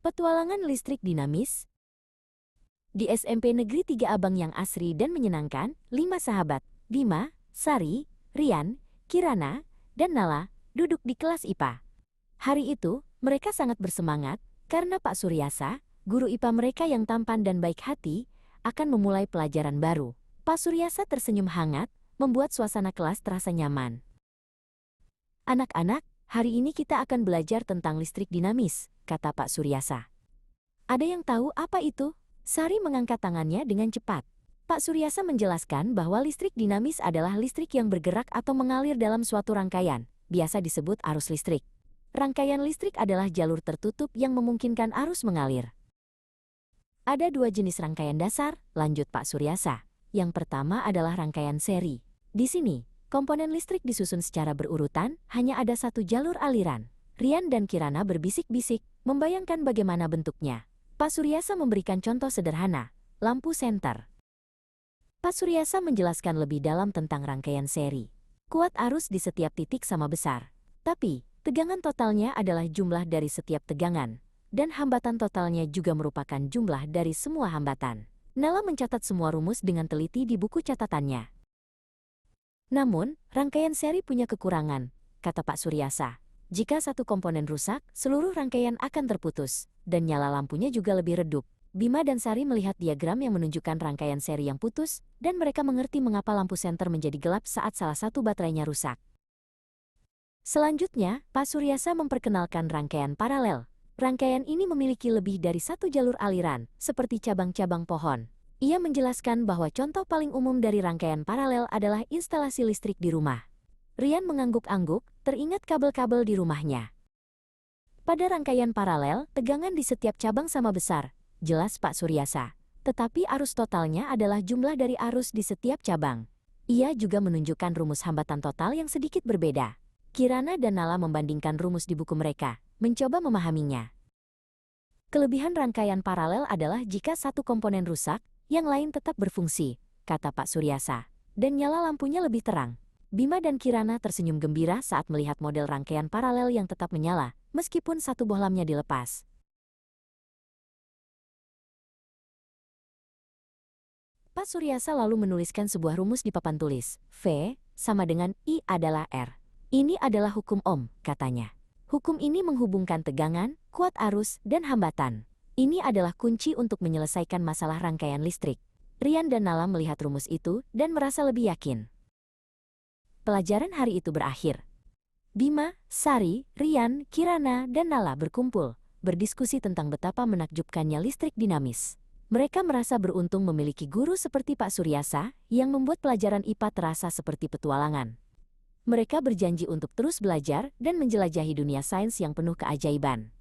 Petualangan listrik dinamis. Di SMP Negeri 3 Abang yang asri dan menyenangkan, 5 sahabat, Bima, Sari, Rian, Kirana, dan Nala, duduk di kelas IPA. Hari itu, mereka sangat bersemangat karena Pak Suryasa, guru IPA mereka yang tampan dan baik hati, akan memulai pelajaran baru. Pak Suryasa tersenyum hangat, membuat suasana kelas terasa nyaman. Anak-anak, hari ini kita akan belajar tentang listrik dinamis, kata Pak Suryasa. Ada yang tahu apa itu? Sari mengangkat tangannya dengan cepat. Pak Suryasa menjelaskan bahwa listrik dinamis adalah listrik yang bergerak atau mengalir dalam suatu rangkaian, biasa disebut arus listrik. Rangkaian listrik adalah jalur tertutup yang memungkinkan arus mengalir. Ada 2 jenis rangkaian dasar, lanjut Pak Suryasa. Yang pertama adalah rangkaian seri. Di sini, komponen listrik disusun secara berurutan, hanya ada satu jalur aliran. Rian dan Kirana berbisik-bisik, membayangkan bagaimana bentuknya. Pak Suryasa memberikan contoh sederhana, lampu senter. Pak Suryasa menjelaskan lebih dalam tentang rangkaian seri. Kuat arus di setiap titik sama besar. Tapi, tegangan totalnya adalah jumlah dari setiap tegangan. Dan hambatan totalnya juga merupakan jumlah dari semua hambatan. Nala mencatat semua rumus dengan teliti di buku catatannya. Namun, rangkaian seri punya kekurangan, kata Pak Suryasa. Jika satu komponen rusak, seluruh rangkaian akan terputus, dan nyala lampunya juga lebih redup. Bima dan Sari melihat diagram yang menunjukkan rangkaian seri yang putus, dan mereka mengerti mengapa lampu senter menjadi gelap saat salah satu baterainya rusak. Selanjutnya, Pak Suryasa memperkenalkan rangkaian paralel. Rangkaian ini memiliki lebih dari satu jalur aliran, seperti cabang-cabang pohon. Ia menjelaskan bahwa contoh paling umum dari rangkaian paralel adalah instalasi listrik di rumah. Rian mengangguk-angguk, teringat kabel-kabel di rumahnya. Pada rangkaian paralel, tegangan di setiap cabang sama besar, jelas Pak Suryasa. Tetapi arus totalnya adalah jumlah dari arus di setiap cabang. Ia juga menunjukkan rumus hambatan total yang sedikit berbeda. Kirana dan Nala membandingkan rumus di buku mereka, mencoba memahaminya. Kelebihan rangkaian paralel adalah jika satu komponen rusak, yang lain tetap berfungsi, kata Pak Suryasa. Dan nyala lampunya lebih terang. Bima dan Kirana tersenyum gembira saat melihat model rangkaian paralel yang tetap menyala, meskipun satu bohlamnya dilepas. Pak Suryasa lalu menuliskan sebuah rumus di papan tulis. V sama dengan I adalah R. Ini adalah hukum Ohm, katanya. Hukum ini menghubungkan tegangan, kuat arus, dan hambatan. Ini adalah kunci untuk menyelesaikan masalah rangkaian listrik. Rian dan Nala melihat rumus itu dan merasa lebih yakin. Pelajaran hari itu berakhir. Bima, Sari, Rian, Kirana, dan Nala berkumpul, berdiskusi tentang betapa menakjubkannya listrik dinamis. Mereka merasa beruntung memiliki guru seperti Pak Suryasa yang membuat pelajaran IPA terasa seperti petualangan. Mereka berjanji untuk terus belajar dan menjelajahi dunia sains yang penuh keajaiban.